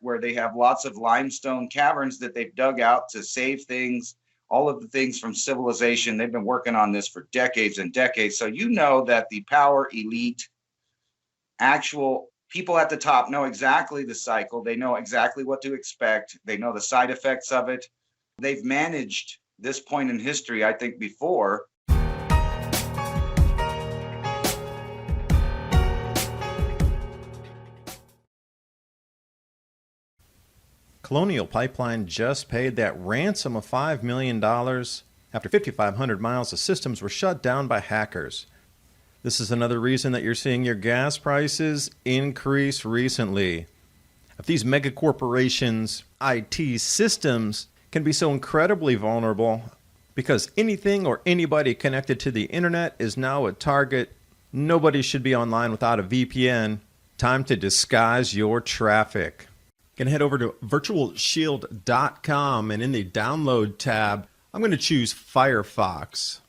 where they have lots of limestone caverns that they've dug out to save things, all of the things from civilization. They've been working on this for decades and decades. So you know that the power elite, actual people at the top know exactly the cycle. They know exactly what to expect. They know the side effects of it. They've managed this point in history, I think, before. Colonial Pipeline just paid that ransom of $5 million after 5,500 miles of systems were shut down by hackers. This is another reason that you're seeing your gas prices increase recently. If these mega corporations' IT systems can be so incredibly vulnerable because anything or anybody connected to the internet is now a target, nobody should be online without a VPN. Time to disguise your traffic. You can head over to virtualshield.com, and in the download tab, I'm going to choose Firefox.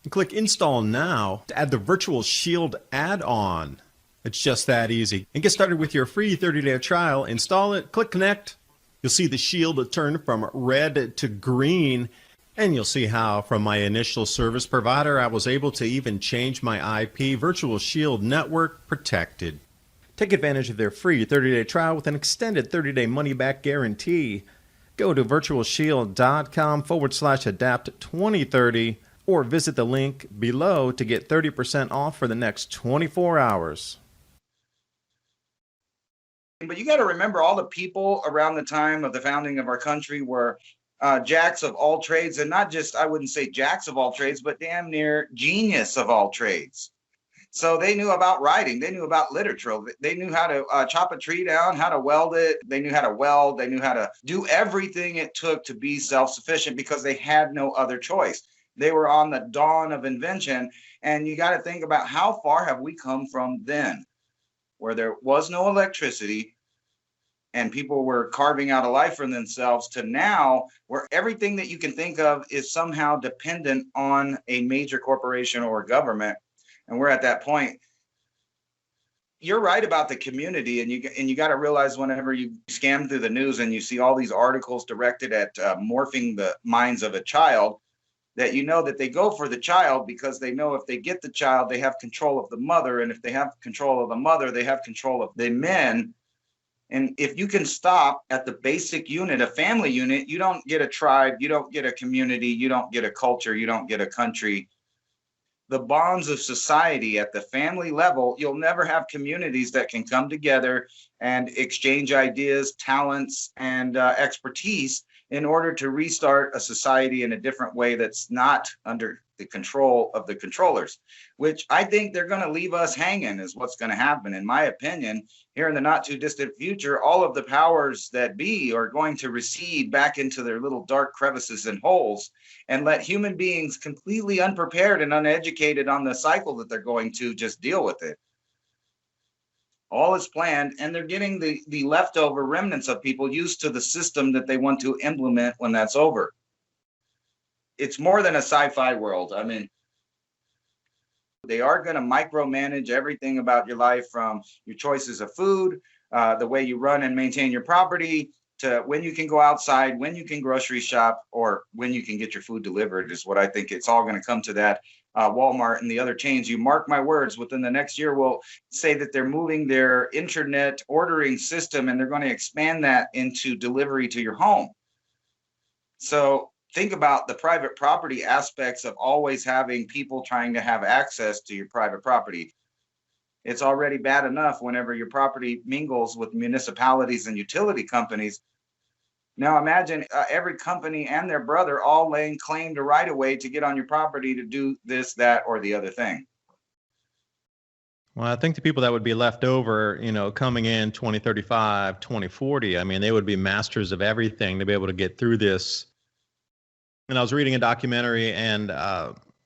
And click Install Now to add the Virtual Shield add-on. It's just that easy. And get started with your free 30-day trial. Install it, click Connect. You'll see the shield turn from red to green, and you'll see how from my initial service provider I was able to even change my IP. Virtual Shield Network protected. Take advantage of their free 30-day trial with an extended 30-day money-back guarantee. Go to virtualshield.com/adapt2030 or visit the link below to get 30% off for the next 24 hours. But you got to remember, all the people around the time of the founding of our country were jacks of all trades, and not just, I wouldn't say jacks of all trades, but damn near genius of all trades. So they knew about writing, they knew about literature, they knew how to chop a tree down, how to weld it, they knew how to weld, they knew how to do everything it took to be self-sufficient because they had no other choice. They were on the dawn of invention, and you got to think about how far have we come from then, where there was no electricity and people were carving out a life for themselves, to now where everything that you can think of is somehow dependent on a major corporation or government. And we're at that point. You're right about the community, and you got to realize whenever you scan through the news and you see all these articles directed at morphing the minds of a child, that you know that they go for the child because they know if they get the child, they have control of the mother, and if they have control of the mother, they have control of the men. And if you can stop at the basic unit, a family unit, you don't get a tribe, you don't get a community, you don't get a culture, you don't get a country. The bonds of society at the family level, you'll never have communities that can come together and exchange ideas, talents, and expertise in order to restart a society in a different way that's not under the control of the controllers, which I think they're going to leave us hanging is what's going to happen. In my opinion, here in the not too distant future, all of the powers that be are going to recede back into their little dark crevices and holes and let human beings completely unprepared and uneducated on the cycle that they're going to just deal with it. All is planned, and they're getting the leftover remnants of people used to the system that they want to implement when that's over. It's more than a sci-fi world. I mean, they are going to micromanage everything about your life, from your choices of food, the way you run and maintain your property, to when you can go outside, when you can grocery shop, or when you can get your food delivered is what I think it's all going to come to that. Walmart and the other chains, you mark my words, within the next year will say that they're moving their internet ordering system and they're going to expand that into delivery to your home. So think about the private property aspects of always having people trying to have access to your private property. It's already bad enough whenever your property mingles with municipalities and utility companies. Now imagine every company and their brother all laying claim to right of way to get on your property to do this, that, or the other thing. Well, I think the people that would be left over, coming in 2035, 2040, I mean, they would be masters of everything to be able to get through this. And I was reading a documentary, and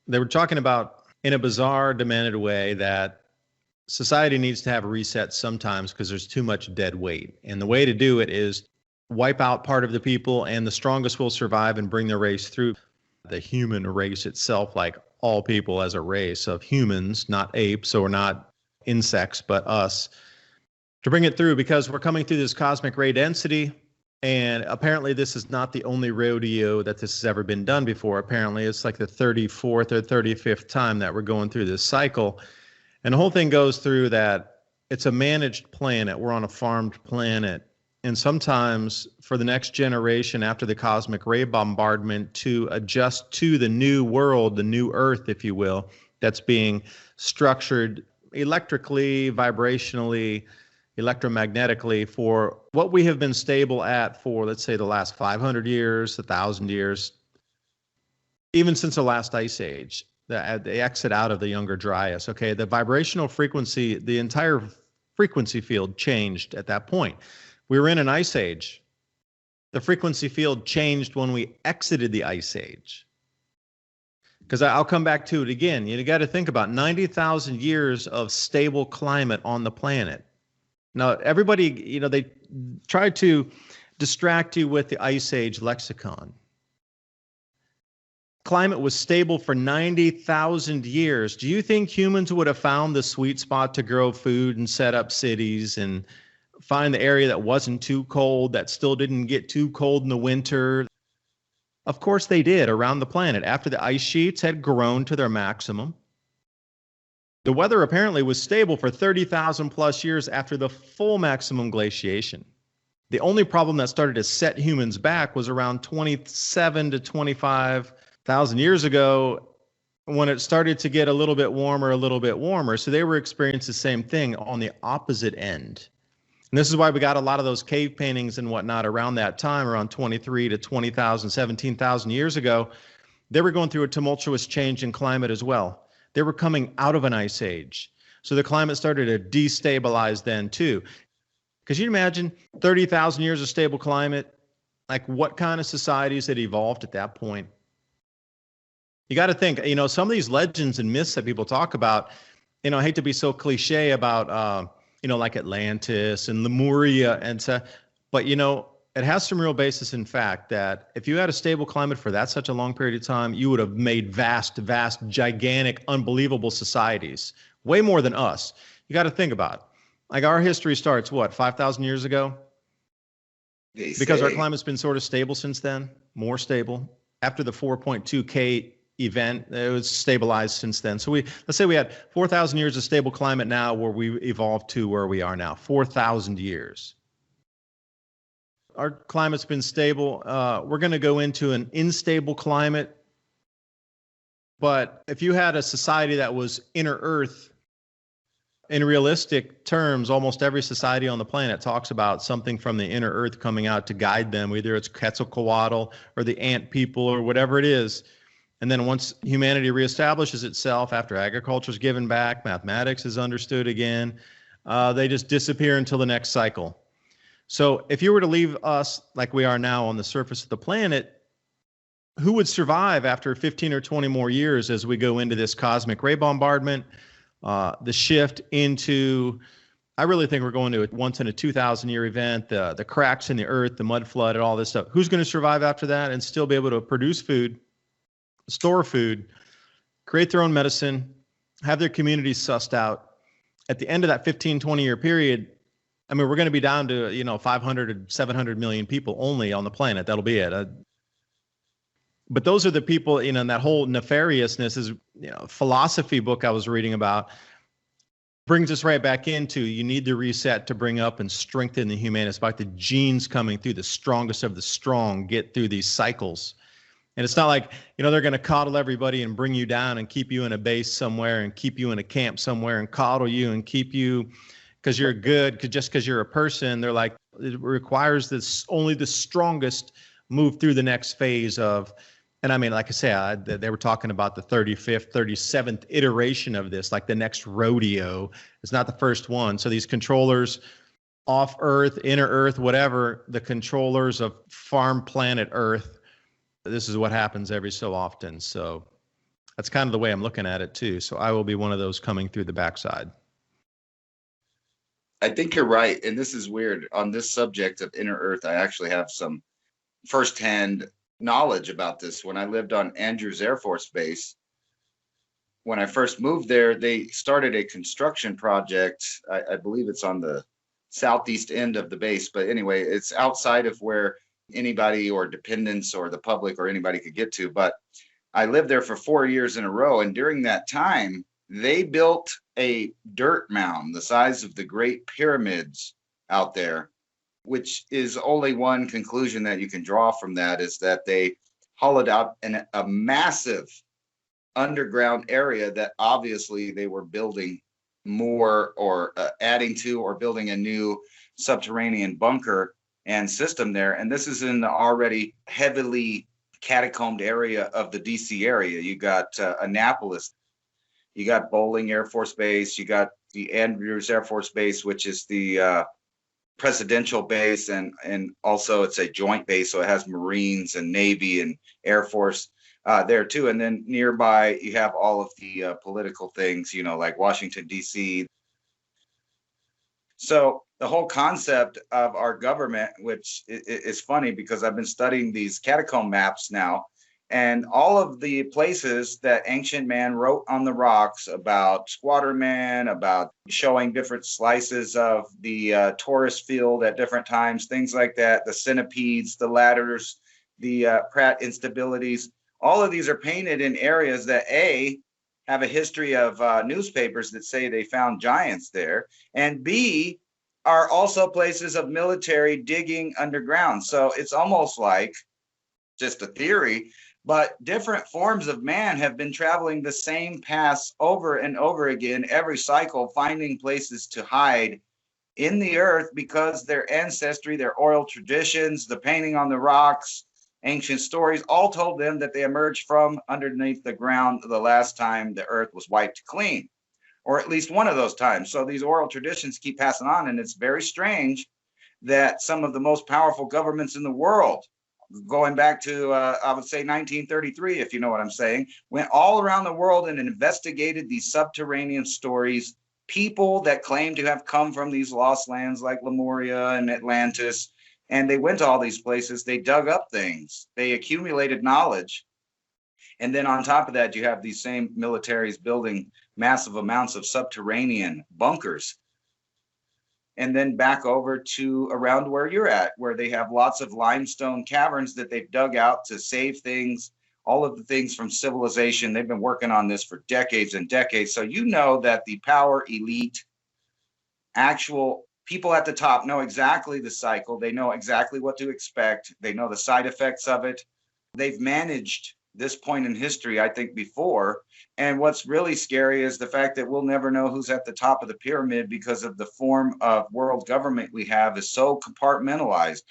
they were talking about, in a bizarre, demented way, that society needs to have a reset sometimes because there's too much dead weight. And the way to do it is wipe out part of the people, and the strongest will survive and bring the race through. The human race itself, like all people as a race of humans, not apes or not insects, but us. to bring it through, because we're coming through this cosmic ray density. And apparently this is not the only rodeo that this has ever been done before. Apparently it's like the 34th or 35th time that we're going through this cycle. And the whole thing goes through that it's a managed planet. We're on a farmed planet. And sometimes for the next generation after the cosmic ray bombardment to adjust to the new world, the new Earth, if you will, that's being structured electrically, vibrationally, electromagnetically for what we have been stable at for, let's say, the last 500 years, 1,000 years, even since the last ice age, the exit out of the Younger Dryas. Okay, the vibrational frequency, the entire frequency field changed at that point. We were in an ice age. The frequency field changed when we exited the ice age. Because I'll come back to it again. You got to think about 90,000 years of stable climate on the planet. Now, everybody, they try to distract you with the Ice Age lexicon. Climate was stable for 90,000 years. Do you think humans would have found the sweet spot to grow food and set up cities and find the area that wasn't too cold, that still didn't get too cold in the winter? Of course they did around the planet after the ice sheets had grown to their maximum. The weather apparently was stable for 30,000 plus years after the full maximum glaciation. The only problem that started to set humans back was around 27 to 25,000 years ago when it started to get a little bit warmer. So they were experiencing the same thing on the opposite end. And this is why we got a lot of those cave paintings and whatnot around that time, around 23 to 20,000, 17,000 years ago. They were going through a tumultuous change in climate as well. They were coming out of an ice age. So the climate started to destabilize then too. Because you imagine 30,000 years of stable climate, like what kind of societies had evolved at that point? You got to think, some of these legends and myths that people talk about, I hate to be so cliche about, like Atlantis and Lemuria and so, but it has some real basis in fact that if you had a stable climate for that such a long period of time, you would have made vast, gigantic, unbelievable societies, way more than us. You got to think about it. Like our history starts, 5,000 years ago? Because our climate's been sort of stable since then, more stable. After the 4.2K event, it was stabilized since then. So let's say we had 4,000 years of stable climate now where we evolved to where we are now, 4,000 years. Our climate's been stable. We're going to go into an unstable climate. But if you had a society that was inner Earth, in realistic terms, almost every society on the planet talks about something from the inner Earth coming out to guide them, whether it's Quetzalcoatl or the ant people or whatever it is. And then once humanity reestablishes itself after agriculture is given back, mathematics is understood again, they just disappear until the next cycle. So if you were to leave us like we are now on the surface of the planet, who would survive after 15 or 20 more years as we go into this cosmic ray bombardment, the shift into, I really think we're going to a once in a 2,000-year event, the cracks in the earth, the mud flood, and all this stuff. Who's going to survive after that and still be able to produce food, store food, create their own medicine, have their communities sussed out? At the end of that 15, 20-year period, we're going to be down to, 500 to 700 million people only on the planet. That'll be it. But those are the people, and that whole nefariousness is, philosophy book I was reading about brings us right back into, you need the reset to bring up and strengthen the humanity. It's about the genes coming through, the strongest of the strong get through these cycles. And it's not like, they're going to coddle everybody and bring you down and keep you in a base somewhere and keep you in a camp somewhere and coddle you and keep you because you're good, just because you're a person. They're like, it requires this, only the strongest move through the next phase of, and like I say, they were talking about the 35th, 37th iteration of this, like the next rodeo. It's not the first one. So these controllers off Earth, inner Earth, whatever, the controllers of farm planet Earth, this is what happens every so often. So that's kind of the way I'm looking at it too. So I will be one of those coming through the backside. I think you're right. And this is weird. On this subject of inner Earth, I actually have some firsthand knowledge about this. When I lived on Andrews Air Force Base, when I first moved there, they started a construction project. I believe it's on the southeast end of the base. But anyway, it's outside of where anybody or dependents or the public or anybody could get to. But I lived there for 4 years in a row. And during that time, they built a dirt mound the size of the Great Pyramids out there, which is only one conclusion that you can draw from that, is that they hollowed out a massive underground area that obviously they were building more or adding to or building a new subterranean bunker and system there. And this is in the already heavily catacombed area of the DC area. You got Annapolis, you got Bowling Air Force Base, you got the Andrews Air Force Base, which is the presidential base, and also it's a joint base, so it has Marines and Navy and Air Force there too. And then nearby you have all of the political things, like Washington DC. So the whole concept of our government, which is funny because I've been studying these catacomb maps now, and all of the places that ancient man wrote on the rocks about squatter man, about showing different slices of the torus field at different times, things like that, the centipedes, the ladders, the Pratt instabilities, all of these are painted in areas that have a history of newspapers that say they found giants there, and B, are also places of military digging underground. So it's almost like just a theory, but different forms of man have been traveling the same paths over and over again, every cycle, finding places to hide in the earth because their ancestry, their oral traditions, the painting on the rocks, ancient stories, all told them that they emerged from underneath the ground the last time the earth was wiped clean, or at least one of those times. So these oral traditions keep passing on, and it's very strange that some of the most powerful governments in the world, going back to, I would say 1933, if you know what I'm saying, went all around the world and investigated these subterranean stories, people that claim to have come from these lost lands like Lemuria and Atlantis, and they went to all these places, they dug up things, they accumulated knowledge. And then on top of that, you have these same militaries building massive amounts of subterranean bunkers. And then back over to around where you're at, where they have lots of limestone caverns that they've dug out to save things, all of the things from civilization. They've been working on this for decades and decades. So you know that the power elite, actual people at the top know exactly the cycle. They know exactly what to expect. They know the side effects of it. They've managed this point in history, I think, before. And what's really scary is the fact that we'll never know who's at the top of the pyramid because of the form of world government we have is so compartmentalized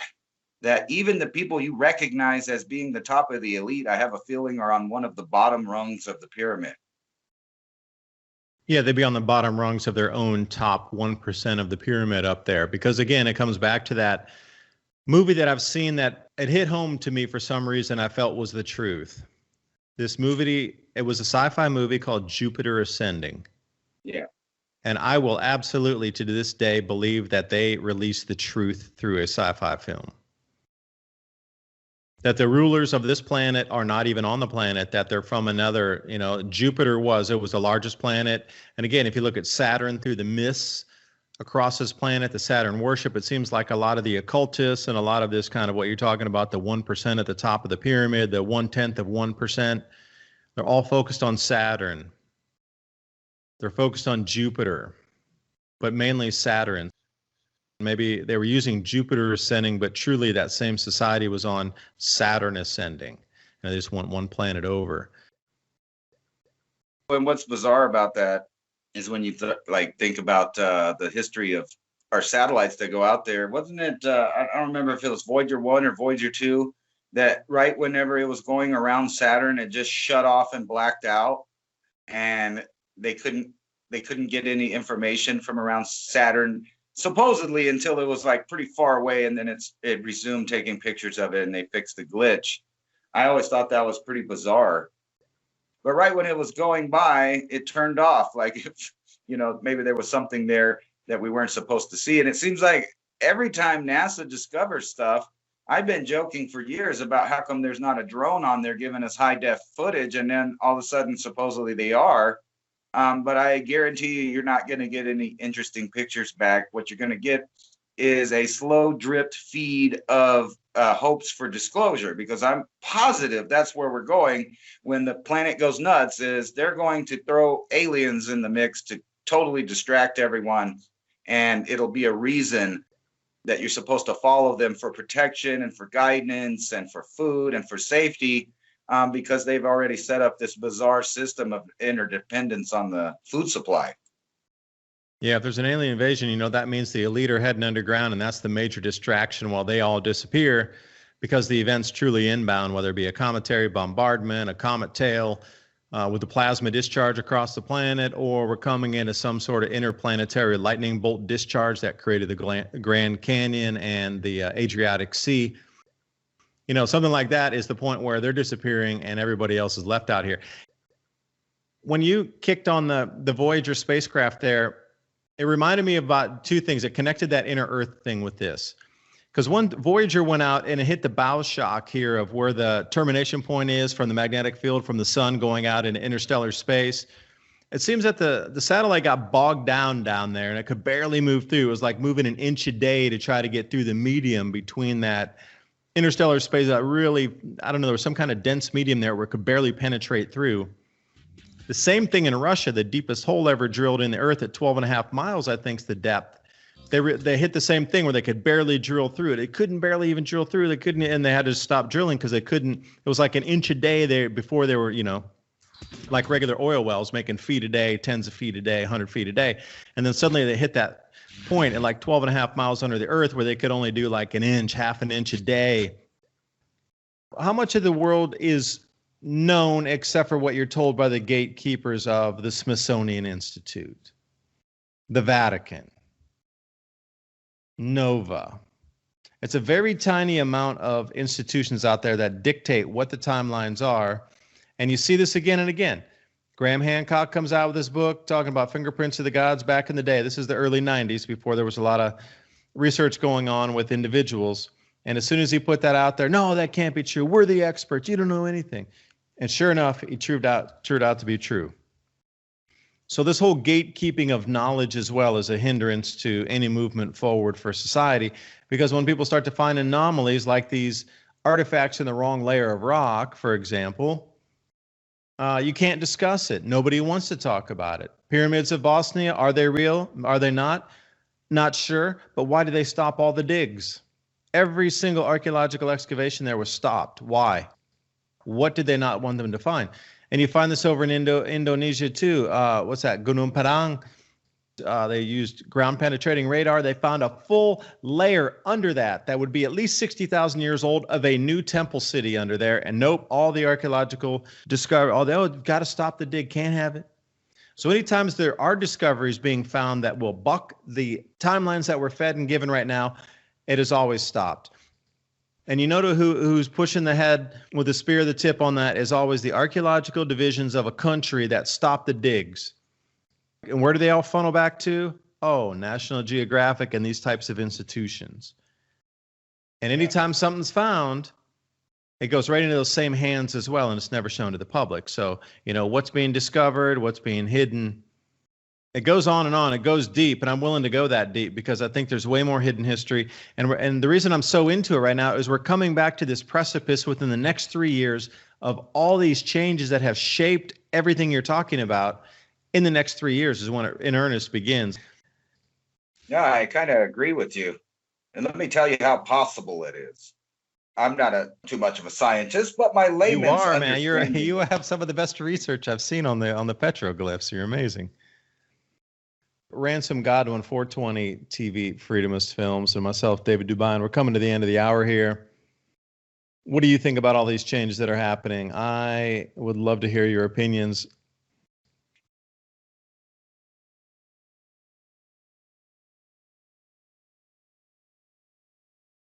that even the people you recognize as being the top of the elite, I have a feeling, are on one of the bottom rungs of the pyramid. Yeah, they'd be on the bottom rungs of their own top 1% of the pyramid up there. Because again, it comes back to that movie that I've seen that it hit home to me for some reason I felt was the truth. This movie, it was a sci-fi movie called Jupiter Ascending. Yeah. And I will absolutely to this day believe that they released the truth through a sci-fi film. That the rulers of this planet are not even on the planet, that they're from another, Jupiter was the largest planet. And again, if you look at Saturn through the mists across this planet, the Saturn worship, it seems like a lot of the occultists and a lot of this kind of what you're talking about, the 1% at the top of the pyramid, the 1/10 of 1%, they're all focused on Saturn. They're focused on Jupiter, but mainly Saturn. Maybe they were using Jupiter ascending, but truly that same society was on Saturn ascending. And they just want one planet over. And what's bizarre about that is when you think about the history of our satellites that go out there. Wasn't it, I don't remember if it was Voyager 1 or Voyager 2, that right whenever it was going around Saturn, it just shut off and blacked out, and they couldn't get any information from around Saturn, supposedly, until it was like pretty far away, and then it resumed taking pictures of it and they fixed the glitch. I always thought that was pretty bizarre. But right when it was going by, it turned off. Like, if, maybe there was something there that we weren't supposed to see. And it seems like every time NASA discovers stuff, I've been joking for years about how come there's not a drone on there giving us high def footage. And then all of a sudden, supposedly they are. But I guarantee you're not going to get any interesting pictures back. What you're going to get is a slow drip feed of hopes for disclosure, because I'm positive that's where we're going when the planet goes nuts. Is they're going to throw aliens in the mix to totally distract everyone, and it'll be a reason that you're supposed to follow them for protection and for guidance and for food and for safety, because they've already set up this bizarre system of interdependence on the food supply. Yeah, if there's an alien invasion, that means the elite are heading underground, and that's the major distraction while they all disappear, because the event's truly inbound, whether it be a cometary bombardment, a comet tail with a plasma discharge across the planet, or we're coming into some sort of interplanetary lightning bolt discharge that created the Grand Canyon and the Adriatic Sea. Something like that is the point where they're disappearing and everybody else is left out here. When you kicked on the Voyager spacecraft there, it reminded me about two things. It connected that inner Earth thing with this. Because one, Voyager went out and it hit the bow shock here of where the termination point is from the magnetic field from the sun going out into interstellar space. It seems that the satellite got bogged down there and it could barely move through. It was like moving an inch a day to try to get through the medium between that interstellar space that really, I don't know, there was some kind of dense medium there where it could barely penetrate through. The same thing in Russia, the deepest hole ever drilled in the Earth at 12.5 miles, I think is the depth. They hit the same thing where they could barely drill through it. It couldn't barely even drill through. They couldn't, and they had to stop drilling because they couldn't. It was like an inch a day there before they were, like regular oil wells making feet a day, tens of feet a day, 100 feet a day. And then suddenly they hit that point at like 12.5 miles under the Earth where they could only do like an inch, half an inch a day. How much of the world is known except for what you're told by the gatekeepers of the Smithsonian Institute, the Vatican, NOVA? It's a very tiny amount of institutions out there that dictate what the timelines are. And you see this again and again. Graham Hancock comes out with this book talking about fingerprints of the gods back in the day. This is the early 90s, before there was a lot of research going on with individuals. And as soon as he put that out there, no, that can't be true. We're the experts. You don't know anything. And sure enough, it turned out to be true. So this whole gatekeeping of knowledge as well is a hindrance to any movement forward for society, because when people start to find anomalies like these artifacts in the wrong layer of rock, for example, you can't discuss it. Nobody wants to talk about it. Pyramids of Bosnia, are they real? Are they not? Not sure. But why did they stop all the digs? Every single archaeological excavation there was stopped. Why? What did they not want them to find? And you find this over in Indonesia too. What's that? Gunung Padang. They used ground penetrating radar. They found a full layer under that would be at least 60,000 years old of a new temple city under there. And nope, all the archaeological discovery, got to stop the dig, can't have it. So anytime there are discoveries being found that will buck the timelines that we're fed and given right now, it is always stopped. And you know who's pushing the head with the spear of the tip on that is always the archaeological divisions of a country that stop the digs. And where do they all funnel back to? Oh, National Geographic and these types of institutions. And anytime something's found, it goes right into those same hands as well, and it's never shown to the public. So, what's being discovered, what's being hidden. It goes on and on. It goes deep, and I'm willing to go that deep because I think there's way more hidden history. And the reason I'm so into it right now is we're coming back to this precipice within the next 3 years of all these changes that have shaped everything you're talking about. In the next 3 years is when it in earnest begins. Yeah, I kind of agree with you. And let me tell you how possible it is. I'm not too much of a scientist, but my layman's You are, man. You have some of the best research I've seen on the petroglyphs. You're amazing. Ransom Godwin, 420 TV Freedomist Films, and myself, David DuByne. We're coming to the end of the hour here. What do you think about all these changes that are happening? I would love to hear your opinions.